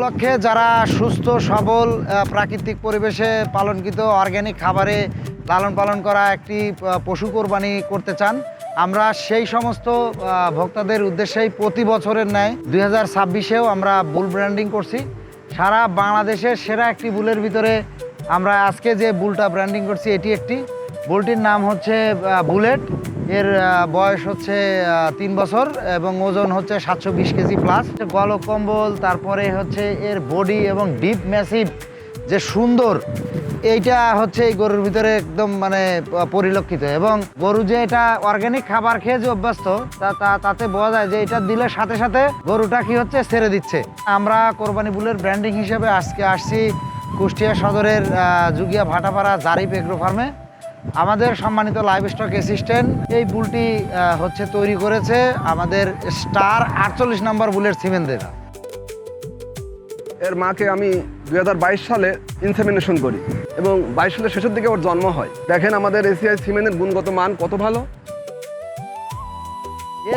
উপলক্ষে যারা সুস্থ সবল প্রাকৃতিক পরিবেশে পালনকৃত অর্গ্যানিক খাবারে লালন পালন করা একটি পশু কোরবানি করতে চান, আমরা সেই সমস্ত ভোক্তাদের উদ্দেশ্যেই প্রতি বছরের ন্যায় 2026-এও আমরা বুল ব্র্যান্ডিং করছি। সারা বাংলাদেশের সেরা একটি বুলের ভিতরে আমরা আজকে যে বুলটা ব্র্যান্ডিং করছি এটি একটি। বুলটির নাম হচ্ছে বুলেট। এর বয়স হচ্ছে 3 বছর এবং ওজন হচ্ছে 720 কেজি প্লাস। গলকম্বল, তারপরে হচ্ছে এর বডি এবং ডিপ ম্যাসিভ যে সুন্দর, এইটা হচ্ছে এই গরুর ভিতরে একদম মানে পরিলক্ষিত। এবং গরু যে এটা অর্গ্যানিক খাবার খেয়ে যে অভ্যস্ত তাতে বোঝা যায় যে এটা দিলে সাথে সাথে গরুটা কি হচ্ছে ছেড়ে দিচ্ছে। আমরা কোরবানি বুলের ব্র্যান্ডিং হিসেবে আজকে আসছি কুষ্টিয়া সদরের জুগিয়া ভাটাপাড়া জারিফ এগ্রো ফার্মে। আমাদের সম্মানিত লাইভ স্টক অ্যাসিস্ট্যান্ট এই বুলটি হচ্ছে তৈরি করেছে আমাদের স্টার 48 নম্বর বুলের সিমেন্টদের। এর মাকে আমি 2022 সালে ইনসেমিনেশন করি এবং 22 সালের শেষের দিকে ওর জন্ম হয়। দেখেন আমাদের এসিআই সিমেন্টের গুণগত মান কত ভালো।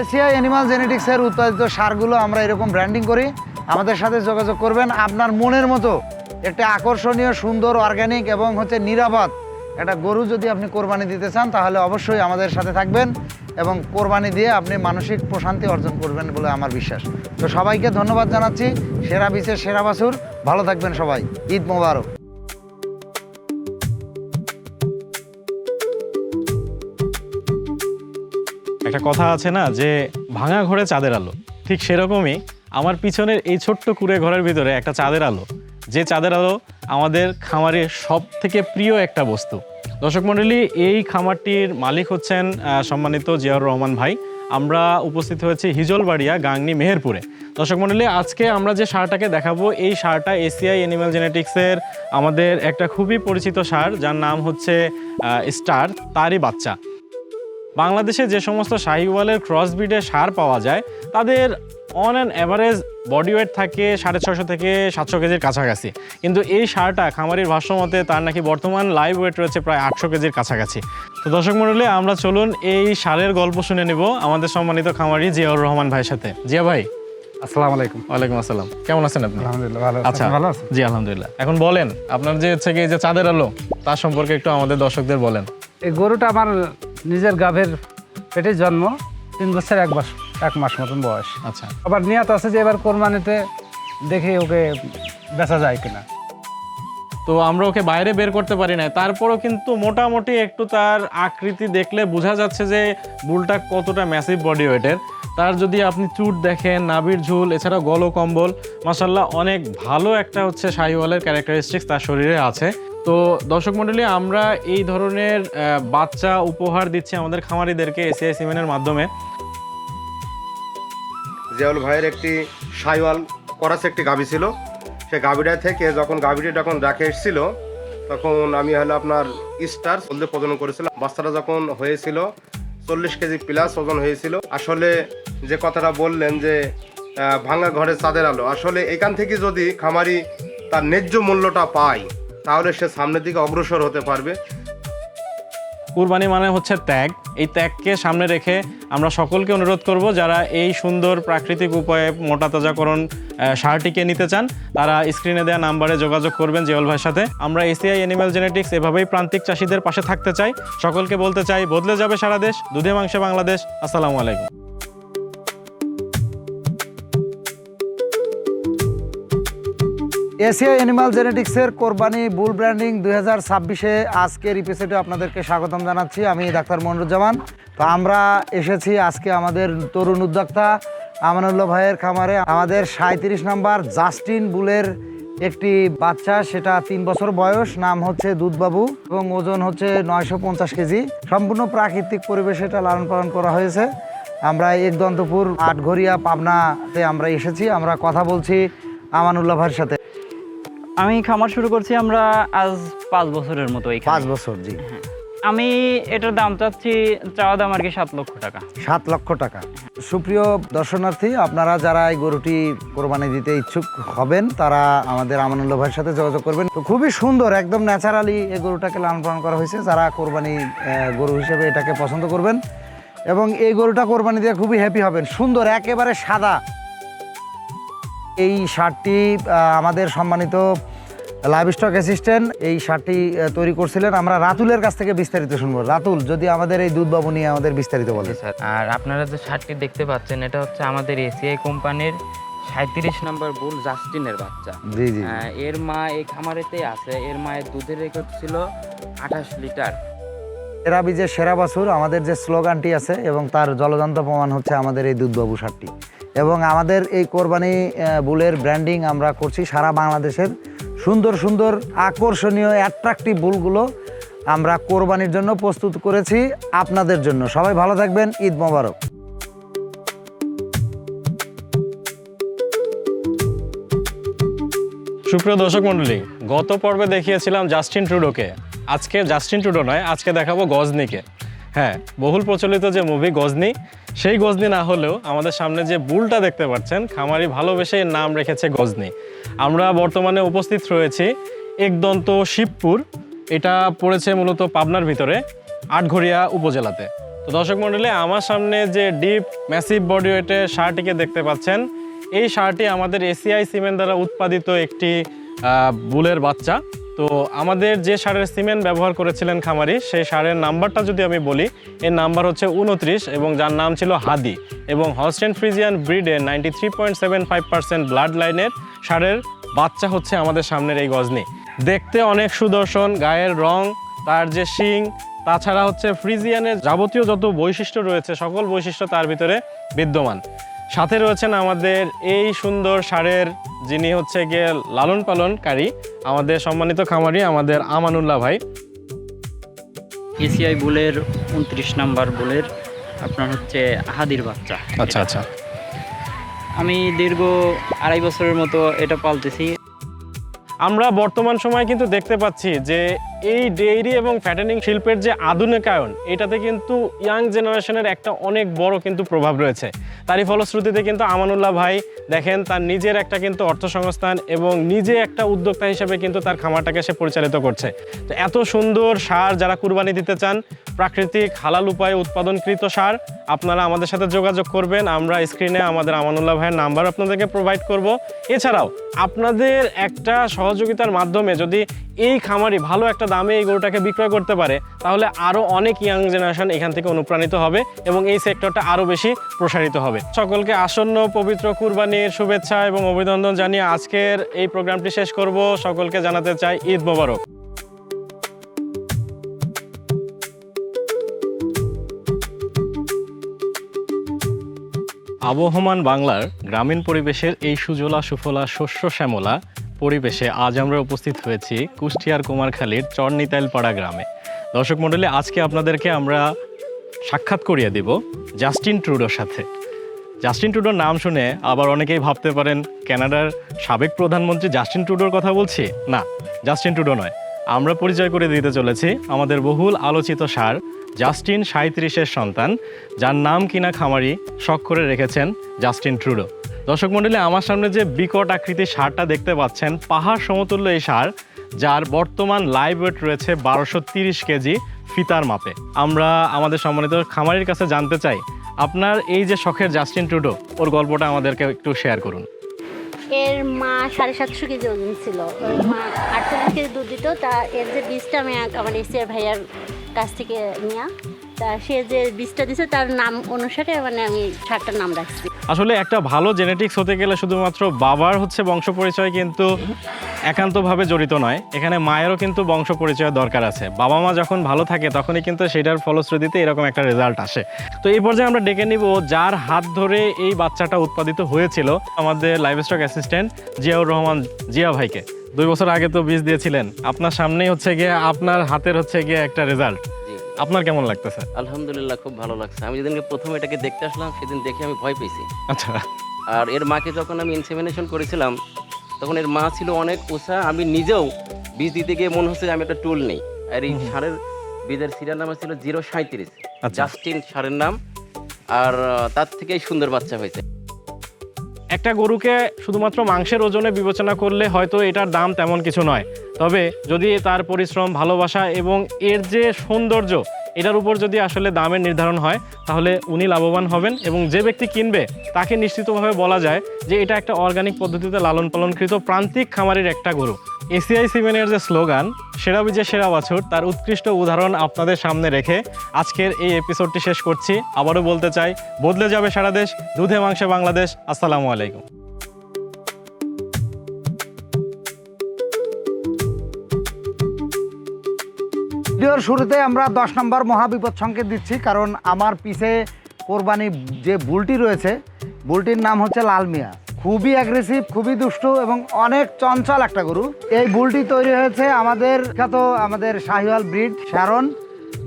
এসিআই অ্যানিমাল জেনেটিক্সের উৎপাদিত সারগুলো আমরা এরকম ব্র্যান্ডিং করি। আমাদের সাথে যোগাযোগ করবেন। আপনার মনের মতো একটা আকর্ষণীয়, সুন্দর, অর্গ্যানিক এবং হচ্ছে নিরাপদ একটা গরু যদি আপনি কোরবানি দিতে চান তাহলে অবশ্যই আমাদের সাথে থাকবেন এবং কোরবানি দিয়ে আপনি মানসিক প্রশান্তি অর্জন করবেন বলে আমার বিশ্বাস। তো সবাইকে ধন্যবাদ জানাচ্ছি। সেরা বীজের সেরা বাছুর। ভালো থাকবেন সবাই। ঈদ মোবারক। একটা কথা আছে না যে ভাঙা ঘরে চাঁদের আলো, ঠিক সেরকমই আমার পিছনের এই ছোট্ট কুঁড়ে ঘরের ভিতরে একটা চাঁদের আলো, যে চাঁদের আলো আমাদের খামারের সব থেকে প্রিয় একটা বস্তু। দর্শক মণ্ডলী, এই খামারটির মালিক হচ্ছেন সম্মানিত জিয়াউর রহমান ভাই। আমরা উপস্থিত হয়েছি হিজলবাড়িয়া, গাংনী, মেহেরপুরে। দর্শক মণ্ডলী, আজকে আমরা যে সারটাকে দেখাবো এই সারটা এসিআই অ্যানিমাল জেনেটিক্সের আমাদের একটা খুবই পরিচিত সার, যার নাম হচ্ছে স্টার, তারই বাচ্চা। বাংলাদেশে যে সমস্ত শাহিওয়ালের ক্রসব্রিডের সার পাওয়া যায় তাদের on an average body weight থাকে 650 থেকে 700 কেজির কাছাকাছি, কিন্তু এই সারটা খামারির ভাষ্যমতে তার নাকি বর্তমান লাইভ ওয়েট রয়েছে প্রায় 800 কেজির কাছাকাছি। তো দর্শক মণ্ডলী, আমরা চলুন এই সারের গল্প শুনে নেব আমাদের সম্মানিত খামারি জিয়াউর রহমান ভাইয়ের সাথে। জিয়া ভাই, আসসালামু আলাইকুম। ওয়ালাইকুম আসসালাম। কেমন আছেন আপনি? আলহামদুলিল্লাহ ভালো আছি। আচ্ছা, আপনি ভালো আছেন? জি আলহামদুলিল্লাহ। এখন বলেন, আপনার যে হচ্ছে এই যে চাঁদের আলো, তার সম্পর্কে একটু আমাদের দর্শকদের বলেন। এই গরুটা আমার নিজের গাভীর পেটে জন্ম, 3 বছর 1 মাস মতন বয়স। আচ্ছা, আবার নিয়ত আছে যে এবার কোরবানিতে দেখে ওকে বেচা যায় কিনা। তো আমরা ওকে বাইরে বের করতে পারি না, তারপরও কিন্তু মোটামুটি একটু তার আকৃতি দেখলে বোঝা যাচ্ছে যে বুলটা কতটা ম্যাসিভ বডি ওয়েটের। তার যদি আপনি চুট দেখেন, নাভির ঝুল, এছাড়া গলকম্বল, মাশাআল্লাহ অনেক ভালো একটা হচ্ছে শাহিওয়ালের ক্যারেক্টারিস্টিক্স তার শরীরে আছে। তো দর্শক মণ্ডলী, আমরা এই ধরনের বাচ্চা উপহার দিচ্ছি আমাদের খামারিদেরকে এসিআই সিমেন্টের মাধ্যমে। জিয়াউল ভাইয়ের একটি শাহিওয়াল করাসে একটি গাভী ছিল। সে গাভীটা থেকে যখন গাভীটি যখন রেখে এসেছিল তখন আমি হলো আপনার স্টার হলদে প্রজনন করেছিলাম। বাচ্চাটা যখন হয়েছিল 40 কেজি প্লাস ওজন হয়েছিল। আসলে যে কথাটা বললেন যে ভাঙা ঘরে চাঁদের আলো, আসলে এখান থেকে যদি খামারি তার ন্যায্য মূল্যটা পায় তাহলে সে সামনের দিকে অগ্রসর হতে পারবে। কুরবানি মানে হচ্ছে ত্যাগ। এই ত্যাগকে সামনে রেখে আমরা সকলকে অনুরোধ করব, যারা এই সুন্দর প্রাকৃতিক উপায়ে মোটা তাজাকরণ সারটিকে নিতে চান তারা স্ক্রিনে দেওয়া নাম্বারে যোগাযোগ করবেন জিয়াউল ভাইয়ের সাথে। আমরা এসিআই অ্যানিমাল জেনেটিক্স এভাবেই প্রান্তিক চাষিদের পাশে থাকতে চাই। সকলকে বলতে চাই, বদলে যাবে সারা দেশ, দুধে মাংসে বাংলাদেশ। আসসালামু আলাইকুম। এসিআই অ্যানিমাল জেনেটিক্সের কোরবানি বুল ব্র্যান্ডিং 2026-এ আজকের এপিসোডে আপনাদেরকে স্বাগতম জানাচ্ছি। আমি ডাক্তার মনিরুজ্জামান। তো আমরা এসেছি আজকে আমাদের তরুণ উদ্যোক্তা আমানুল্লাহ ভাইয়ের খামারে। আমাদের 37 নম্বর জাস্টিন বুলের একটি বাচ্চা, সেটা 3 বছর বয়স, নাম হচ্ছে দুধবাবু এবং ওজন হচ্ছে 950 কেজি। সম্পূর্ণ প্রাকৃতিক পরিবেশে এটা লালন পালন করা হয়েছে। আমরা একদন্তপুর আটঘরিয়া পাবনাতে আমরা এসেছি। আমরা কথা বলছি আমানুল্লাহ ভাইয়ের সাথে। আমি খামার শুরু করছি আমরা আজ 5 বছরের মতো। 5 বছর, জি। আমি এটার দাম চাচ্ছি, চাওয়া দাম আর কি 7 লক্ষ টাকা। 7 লক্ষ টাকা। সুপ্রিয় দর্শনার্থী, আপনারা যারা এই গরুটি কোরবানি দিতে ইচ্ছুক হবেন তারা আমাদের আমানুল্লাহ ভাইয়ের সাথে যোগাযোগ করবেন। তো খুবই সুন্দর, একদম ন্যাচারালি এই গরুটাকে লালন পালন করা হয়েছে। যারা কোরবানি গরু হিসেবে এটাকে পছন্দ করবেন এবং এই গরুটা কোরবানি দিয়ে খুবই হ্যাপি হবেন। সুন্দর, একেবারে সাদা। এই সারটি আমাদের সম্মানিত লাইভ স্টক অ্যাসিস্ট্যান্ট এই সারটি তৈরি করছিলেন। আমরা রাতুলের কাছ থেকে বিস্তারিত শুনবো। রাতুল, যদি আমাদের এই দুধবাবু নিয়ে আমাদের বিস্তারিত বলে। আর আপনারা যে শার্টটি দেখতে পাচ্ছেন এটা হচ্ছে আমাদের এসিআই কোম্পানির 37 নম্বর বুল জাস্টিনের বাচ্চা। জি জি। এর মা এই খামারেতেই আছে। এর মায়ের দুধের রেকর্ড ছিল 28 লিটার। সেরা বীজের সেরা বাছুর আমাদের যে স্লোগানটি আছে, এবং তার জলজান্ত প্রমাণ হচ্ছে আমাদের এই দুধবাবু সারটি। এবং আমাদের এই কোরবানি বুলের ব্র্যান্ডিং আমরা করছি সারা বাংলাদেশের সুন্দর সুন্দর আকর্ষণীয় অ্যাট্রাকটিভ বুলগুলো আমরা কোরবানির জন্য প্রস্তুত করেছি আপনাদের জন্য। সবাই ভালো থাকবেন, ঈদ মোবারক। সুপ্রিয় দর্শক মণ্ডলী, গত পর্বে দেখিয়েছিলাম জাস্টিন ট্রুডোকে। আজকে জাস্টিন ট্রুডো নয়, আজকে দেখাবো গজনিকে। হ্যাঁ, বহুল প্রচলিত যে মুভি গজনি, সেই গজনি না হলেও আমাদের সামনে যে বুলটা দেখতে পাচ্ছেন, খামারি ভালোবেসে এর নাম রেখেছে গজনি। আমরা বর্তমানে উপস্থিত রয়েছি একদন্ত শিবপুর। এটা পড়েছে মূলত পাবনার ভিতরে, আটঘরিয়া উপজেলাতে। তো দর্শক মণ্ডলী, আমার সামনে যে ডিপ ম্যাসিভ বডি ওয়েটের ষাঁড়টিকে দেখতে পাচ্ছেন, এই ষাঁড়টি আমাদের এসিআই সিমেন্ট দ্বারা উৎপাদিত একটি বুলের বাচ্চা। তো আমাদের যে ষাঁড়ের সিমেন্ট ব্যবহার করেছিলেন খামারি, সেই ষাঁড়ের নাম্বারটা যদি আমি বলি, এর নাম্বার হচ্ছে 29, এবং যার নাম ছিল হাদি, এবং হলস্টেইন ফ্রিজিয়ান ব্রিডের 93.75% ব্লাড লাইনের ষাঁড়ের বাচ্চা হচ্ছে আমাদের সামনের এই গজনি। দেখতে অনেক সুদর্শন, গায়ের রং, তার যে শিং, তাছাড়া হচ্ছে ফ্রিজিয়ানের যাবতীয় যত বৈশিষ্ট্য রয়েছে, সকল বৈশিষ্ট্য তার ভিতরে বিদ্যমান। সাথে রয়েছেন আমাদের এই সুন্দর ষাঁড়ের যিনি হচ্ছে গিয়ে লালন পালনকারী, আমাদের সম্মানিত খামারি আমাদের আমানুল্লাহ ভাই। এসিআই বুলের 29 নাম্বার বুলের আপনার হচ্ছে হাদির বাচ্চা। আচ্ছা আচ্ছা। আমি দীর্ঘ 2.5 বছরের মতো এটা পালতেছি। আমরা বর্তমান সময়ে কিন্তু দেখতে পাচ্ছি যে এই ডেইরি এবং ফ্যাটেনিং শিল্পের যে আধুনিকায়ন, এটাতে কিন্তু ইয়াং জেনারেশনের একটা অনেক বড় কিন্তু প্রভাব রয়েছে। তারই ফলশ্রুতিতে কিন্তু আমানুল্লাহ ভাই দেখেন তার নিজের একটা কিন্তু অর্থসংস্থান এবং নিজে একটা উদ্যোক্তা হিসেবে কিন্তু তার খামারটাকে সে পরিচালিত করছে। তো এত সুন্দর সার যারা কুরবানি দিতে চান, প্রাকৃতিক হালাল উপায়ে উৎপাদনকৃত সার, আপনারা আমাদের সাথে যোগাযোগ করবেন। আমরা স্ক্রিনে আমাদের আমানুল্লাহ ভাইয়ের নাম্বার আপনাদেরকে প্রোভাইড করব। এছাড়াও আপনাদের একটা সহযোগিতার মাধ্যমে যদি এই খামারি ভালো একটা দামে এই গরুটাকে বিক্রয় করতে পারে, তাহলে আরও অনেক ইয়াং জেনারেশন এখান থেকে অনুপ্রাণিত হবে এবং এই সেক্টরটা আরও বেশি প্রসারিত হবে। সকলকে আসন্ন পবিত্র কুরবানির শুভেচ্ছা এবং অভিনন্দন জানিয়ে আজকের এই প্রোগ্রামটি শেষ করব। সকলকে জানাতে চাই ঈদ মোবারক। আবহমান বাংলার গ্রামীণ পরিবেশের এই সুজলা সুফলা শস্য শ্যামলা পরিবেশে আজ আমরা উপস্থিত হয়েছি কুষ্টিয়ার কুমারখালীর চরনিতাইলপাড়া গ্রামে। দর্শক মণ্ডলী, আজকে আপনাদেরকে আমরা সাক্ষাৎ করিয়ে দেব জাস্টিন ট্রুডোর সাথে। জাস্টিন ট্রুডোর নাম শুনে আবার অনেকেই ভাবতে পারেন কানাডার সাবেক প্রধানমন্ত্রী জাস্টিন ট্রুডোর কথা বলছি। না, জাস্টিন ট্রুডো নয়। আমরা পরিচয় করে দিতে চলেছি আমাদের বহুল আলোচিত ষাঁড় জাস্টিন 37-এর সন্তান, যার নাম কিনা খামারি শখ করে রেখেছেন জাস্টিন ট্রুডো। দর্শক মণ্ডলী, আমার সামনে যে বিকট আকৃতির ষাঁড়টা দেখতে পাচ্ছেন, পাহাড় সমতুল্য এই ষাঁড়, যার বর্তমান লাইভ ওয়েট রয়েছে 1230 কেজি ফিতার মাপে। আমরা আমাদের সম্মানিত খামারির কাছে জানতে চাই, আপনার এই যে শখের জাস্টিন ট্রুডো, ওর গল্পটা আমাদেরকে একটু শেয়ার করুন। এর মা 750 কেজি ওজন ছিল। ওর মা 48 কেজি দুধ দিত। তা এর যে বীজটা আমি আমার এসিআর ভাইয়ার কাছ থেকে নেওয়া, তা সে যে বীজটা দিছে তার নাম অনুসারে মানে আমি ষাঁড়টার নাম রাখছি। আসলে একটা ভালো জেনেটিক্স হতে গেলে শুধুমাত্র বাবার হচ্ছে বংশ পরিচয় কিন্তু একান্তভাবে জড়িত নয়, এখানে মায়েরও কিন্তু বংশ পরিচয়ের দরকার আছে। বাবা মা যখন ভালো থাকে তখনই কিন্তু সেটার ফলশ্রুতিতে এরকম একটা রেজাল্ট আসে। তো এই পর্যায়ে আমরা ডেকে নিব যার হাত ধরে এই বাচ্চাটা উৎপাদিত হয়েছিল, আমাদের live stock assistant Ziaur Rahman Zia ভাইকে। 2 বছর আগে তো বীজ দিয়েছিলেন, আপনার সামনেই হচ্ছে গিয়ে আপনার হাতের হচ্ছে গিয়ে একটা রেজাল্ট। আপনার কেমন লাগতেছে? আলহামদুলিল্লাহ, খুব ভালো লাগছে। আমি যেদিনকে প্রথম এটাকে দেখতে আসলাম সেদিন দেখে আমি ভয় পেয়েছি। আচ্ছা। আর এর মাকে যখন আমি ইনসেমিনেশন করেছিলাম তখন এর মা ছিল অনেক উঁচা। আমি নিজেও বীজ দিতে গিয়ে মনে হচ্ছে আমি একটা টুল নেই। আর এই ষাঁড়ের বীজের সিরিয়াল নাম্বার ছিল 037, জাস্টিন ষাঁড়ের নাম। আর তার থেকেই সুন্দর বাচ্চা হয়েছে। একটা গরুকে শুধুমাত্র মাংসের ওজনে বিবেচনা করলে হয়তো এটার দাম তেমন কিছু নয়, তবে যদি তার পরিশ্রম, ভালোবাসা এবং এর যে সৌন্দর্য, এটার উপর যদি আসলে দামের নির্ধারণ হয় তাহলে উনি লাভবান হবেন এবং যে ব্যক্তি কিনবে তাকে নিশ্চিতভাবে বলা যায় যে এটা একটা অর্গানিক পদ্ধতিতে লালন পালনকৃত প্রান্তিক খামারের একটা গরু। এসিআই সিমেন্টের যে স্লোগান সেরা বীজে সেরা বাছুর, তার উৎকৃষ্ট উদাহরণ আপনাদের সামনে রেখে আজকের এই এপিসোডটি শেষ করছি। আবারও বলতে চাই, বদলে যাবে সারা দেশ, দুধে মাংসে বাংলাদেশ। আসসালামু আলাইকুম। ভিডিওর শুরুতে আমরা 10 নম্বর মহাবিপদ সংকেত দিচ্ছি, কারণ আমার পিছে কোরবানি যে বুলটি রয়েছে, বুলটির নাম হচ্ছে লাল মিয়া। খুবই অ্যাগ্রেসিভ, খুবই দুষ্টু এবং অনেক চঞ্চল একটা গরু। এই বুলটি তৈরি হয়েছে আমাদের শাহিওয়াল ব্রিড শ্যারন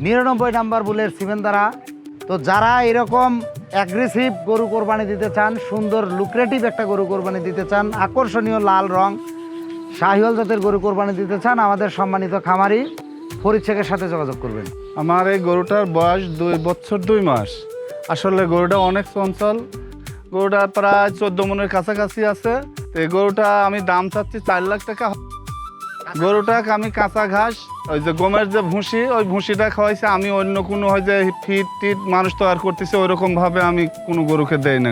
99 নম্বর বুলের সিমেন্ট দ্বারা। তো যারা এরকম অ্যাগ্রেসিভ গরু কোরবানি দিতে চান, সুন্দর লুক্রেটিভ একটা গরু কোরবানি দিতে চান, আকর্ষণীয় লাল রং শাহিওয়াল জাতের গরু কোরবানি দিতে চান, আমাদের সম্মানিত খামারি ফরিদ শেখের সাথে যোগাযোগ করবেন। আমার এই গরুটার বয়স 2 বছর 2 মাস। আসলে গরুটা অনেক চঞ্চল, গরুটা প্রায় 14 মনের কাছাকাছি আছে। এই গরুটা আমি দাম চাচ্ছি 4 লাখ টাকা। গরুটাকে আমি কাঁচা ঘাস, ওই যে গমের যে ভুসি, ওই ভুসিটা খাওয়াইছে। আমি অন্য কোনো হয় যে ফিট টিট মানুষ তৈরি করতেছে ওইরকমভাবে আমি কোনো গরুকে দেই না।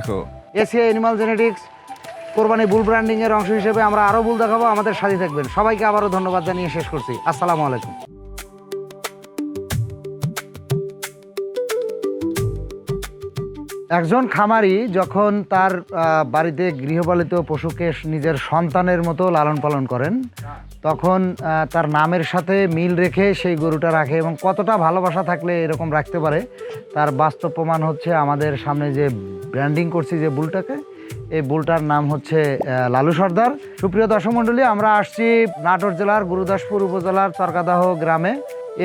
এসিআই অ্যানিমাল জেনেটিক্স কোরবানি বুল ব্র্যান্ডিংয়ের অংশ হিসেবে আমরা আরও বুল দেখাবো, আমাদের সাথে থাকবেন। সবাইকে আবারও ধন্যবাদ জানিয়ে শেষ করছি। আসসালামু আলাইকুম। একজন খামারি যখন তার বাড়িতে গৃহপালিত পশুকে নিজের সন্তানের মতো লালন পালন করেন, তখন তার নামের সাথে মিল রেখে সেই গরুটা রাখে এবং কতটা ভালোবাসা থাকলে এরকম রাখতে পারে তার বাস্তব প্রমাণ হচ্ছে আমাদের সামনে যে ব্র্যান্ডিং করছি যে বুলটাকে, এই বুলটার নাম হচ্ছে লালু সর্দার। সুপ্রিয় দর্শক মণ্ডলী, আমরা আসছি নাটোর জেলার গুরুদাসপুর উপজেলার চরকাদাহ গ্রামে।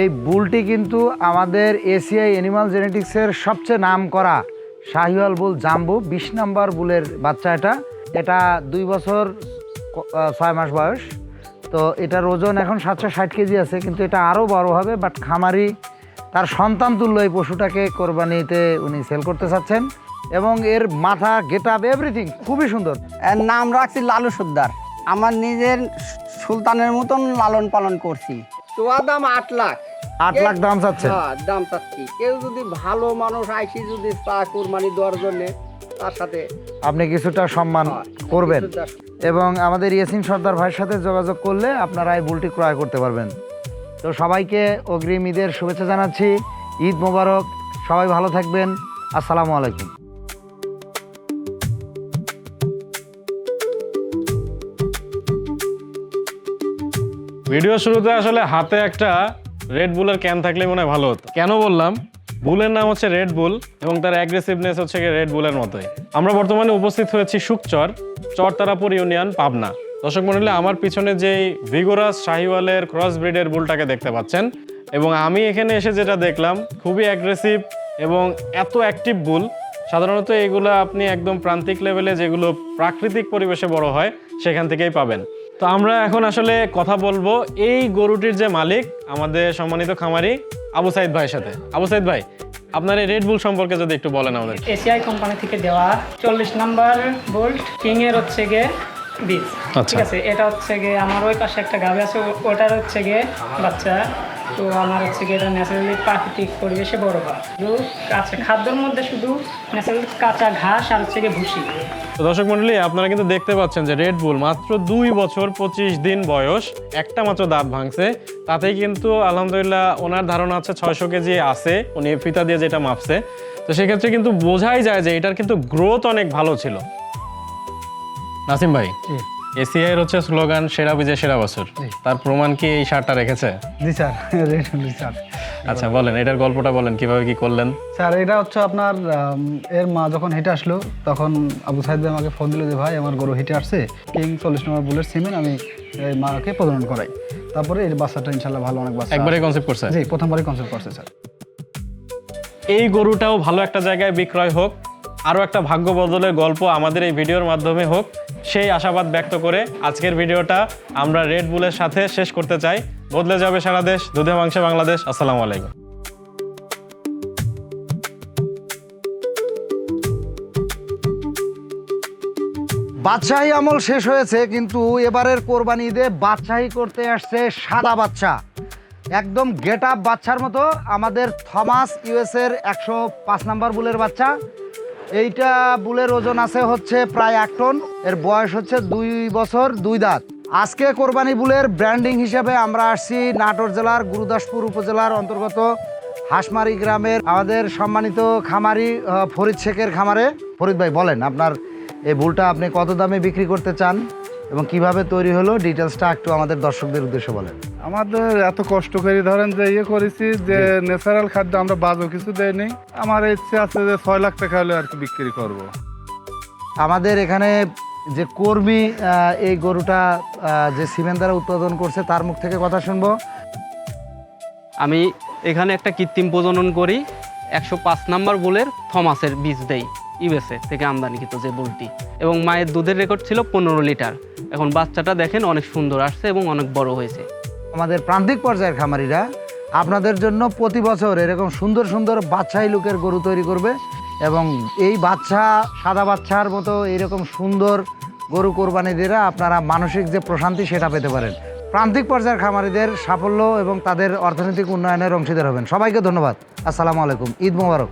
এই বুলটি কিন্তু আমাদের এসিআই অ্যানিমাল জেনেটিক্সের সবচেয়ে নাম করা শাহিওয়াল বুল জাম্বু 20 নম্বর বুলের বাচ্চা। এটা 2 বছর 6 মাস বয়স। তো এটার ওজন এখন 760 কেজি আছে, কিন্তু এটা আরও বড় হবে। বাট খামারি তার সন্তান তুল্য এই পশুটাকে কোরবানিতে উনি সেল করতে চাচ্ছেন এবং এর মাথা, গেট আপ, এভরিথিং খুবই সুন্দর। এর নাম রাখছি লালু সর্দার। আমার নিজের সুলতানের মতন লালন পালন করছি। তোয়া দাম 8 লাখ। 8 লাখ দাম চাচ্ছে? হ্যাঁ, দাম চাচ্ছি। কেউ যদি ভালো মানুষ আইসি যদি চা কোরবানি দেওয়ার জন্য, তার সাথে আপনি কিছুটা সম্মান করবেন এবং আমাদের ইয়াসিন সর্দার ভাইয়ের সাথে যোগাযোগ করলে আপনারা এই বুলটি ক্রয় করতে পারবেন। তো সবাইকে অগ্রিম ঈদের শুভেচ্ছা জানাচ্ছি। ঈদ মোবারক, সবাই ভালো থাকবেন। আসসালামু আলাইকুম। ভিডিও শুরুতে আসলে হাতে একটা রেড বুলের ক্যান থাকলে মনে হয় ভালো হতো। কেন বললাম? বুলের নাম হচ্ছে রেড বুল এবং তার অ্যাগ্রেসিভনেস হচ্ছে রেড বুলের মতোই। আমরা বর্তমানে উপস্থিত হয়েছি শুকচর, চরতারাপুর ইউনিয়ন, পাবনা। দর্শক মণ্ডলী, আমার পিছনে যেই ভিগোরাস শাহিওয়ালের ক্রস ব্রিডের বুলটাকে দেখতে পাচ্ছেন এবং আমি এখানে এসে যেটা দেখলাম, খুবই অ্যাগ্রেসিভ এবং এত অ্যাক্টিভ বুল সাধারণত এগুলো আপনি একদম প্রান্তিক লেভেলে যেগুলো প্রাকৃতিক পরিবেশে বড় হয় সেখান থেকেই পাবেন। তো আমরা এখন আসলে কথা বলবো এই গরুটির যে মালিক, আমাদের সম্মানিত খামারি আবু সাইদ ভাইয়ের সাথে। আবু সাইদ ভাই, আপনার এই রেড বুল সম্পর্কে যদি একটু বলেন আমাদের। এসিআই কোম্পানি থেকে দেওয়া 40 নাম্বার বোল্ট কিং এর হচ্ছে গিয়ে বীজ। ঠিক আছে, এটা হচ্ছে গিয়ে আমার ওই পাশে একটা গাভী আছে, ওটার হচ্ছে গিয়ে বাচ্চা। তো আমার হচ্ছে গিয়ে এটা ন্যাচারালি প্রাকৃতিক পরিবেশে বড় হয়। শুধু কাঁচা খাদ্যের মধ্যে শুধু ন্যাচারালি কাঁচা ঘাস আর হচ্ছে গিয়ে ভুসি। তো দর্শক মণ্ডলী, আপনারা কিন্তু দেখতে পাচ্ছেন যে রেড বুল মাত্র 2 বছর 25 দিন বয়স, একটা মাত্র দাঁত ভাঙছে। তাতেই কিন্তু আলহামদুলিল্লাহ ওনার ধারণা আছে 600 কেজি আছে, উনি ফিতা দিয়ে যেটা মাপছে। তো সেক্ষেত্রে কিন্তু বোঝাই যায় যে এটার কিন্তু গ্রোথ অনেক ভালো ছিল। নাসিম ভাই, এসিআই এর হচ্ছে স্লোগান সেরা বীজে সেরা বছর, তার প্রমাণ কি এই শার্টটা রেখেছে? জি স্যার, স্যার। আচ্ছা বলেন, এটার গল্পটা বলেন, কিভাবে কি করলেন? স্যার, এটা হচ্ছে আপনার এর মা যখন হেঁটে আসলো তখন আবু সাইদ ভাই আমাকে ফোন দিল যে ভাই আমার গরু হেঁটে আসছে, কিং 40 নম্বর বুলের সিমেন্ট, আমি এই মাকে প্রজনন করাই। তারপরে এই বাচ্চাটা ইনশাল্লাহ ভালো অনেক বাচ্চা। একবারে কনসেপ্ট করছে? জি, প্রথমবারই কনসেপ্ট করছে স্যার। এই গরুটাও ভালো একটা জায়গায় বিক্রয় হোক, আরও একটা ভাগ্য বদলের গল্প আমাদের এই ভিডিওর মাধ্যমে হোক, সেই আশাবাদ ব্যক্ত করে আজকের ভিডিওটা আমরা রেড বুলের সাথে শেষ করতে চাই। বদলে যাবে সারা দেশ, দুধে মাংসে বাংলাদেশ। আসসালামু আলাইকুম। বাদশাহী আমল শেষ হয়েছে, কিন্তু এবারের কোরবানি ঈদে বাদশাহী করতে আসছে সাদা বাচ্চা। একদম গেট আপ বাচ্চার মতো আমাদের থমাস ইউএসের 105 নাম্বার বুলের বাচ্চা। এইটা বুলের ওজন আছে হচ্ছে প্রায় 1 টন, এর বয়স হচ্ছে 2 বছর 2 দাঁত। আজকে কোরবানি বুলের ব্র্যান্ডিং হিসেবে আমরা আসছি নাটোর জেলার গুরুদাসপুর উপজেলার অন্তর্গত হাঁসমারি গ্রামের আমাদের সম্মানিত খামারি ফরিদ শেখের খামারে। ফরিদ ভাই, বলেন আপনার এই বুলটা আপনি কত দামে বিক্রি করতে চান এবং কিভাবে তৈরি হলো, ডিটেলসটা একটু আমাদের দর্শকদের উদ্দেশ্যে বলেন। আমাদের এত কষ্ট করে ধরেন যে করেছি যে ন্যাচারাল খাদ্য আমরা বাজও কিছু দেয়নি। আমার ইচ্ছে আছে যে 6 লাখ টাকা হলে আর কি বিক্রি করব। আমাদের এখানে যে কর্মী এই গরুটা যে সিমেন্ট দ্বারা উৎপাদন করছে তার মুখ থেকে কথা শুনবো। আমি এখানে একটা কৃত্রিম প্রজনন করি, 105 নাম্বার বুলের থমাসের বীজ দেই ইউএসএ থেকে আমদানিকৃত যে বুলটি, এবং মায়ের দুধের রেকর্ড ছিল 15 লিটার। এখন বাচ্চাটা দেখেন অনেক সুন্দর আসছে এবং অনেক বড় হয়েছে। আমাদের প্রান্তিক পর্যায়ের খামারিরা আপনাদের জন্য প্রতি বছর এরকম সুন্দর সুন্দর বাচ্চাই লুকের গরু তৈরি করবে এবং এই বাচ্চা সাদা বাচ্চার মতো এরকম সুন্দর গরু কোরবানি দিয়ে আপনারা মানসিক যে প্রশান্তি সেটা পেতে পারেন। প্রান্তিক পর্যায়ের খামারিদের সাফল্য এবং তাদের অর্থনৈতিক উন্নয়নের অংশীদার হবেন। সবাইকে ধন্যবাদ। আসসালামু আলাইকুম। ঈদ মোবারক।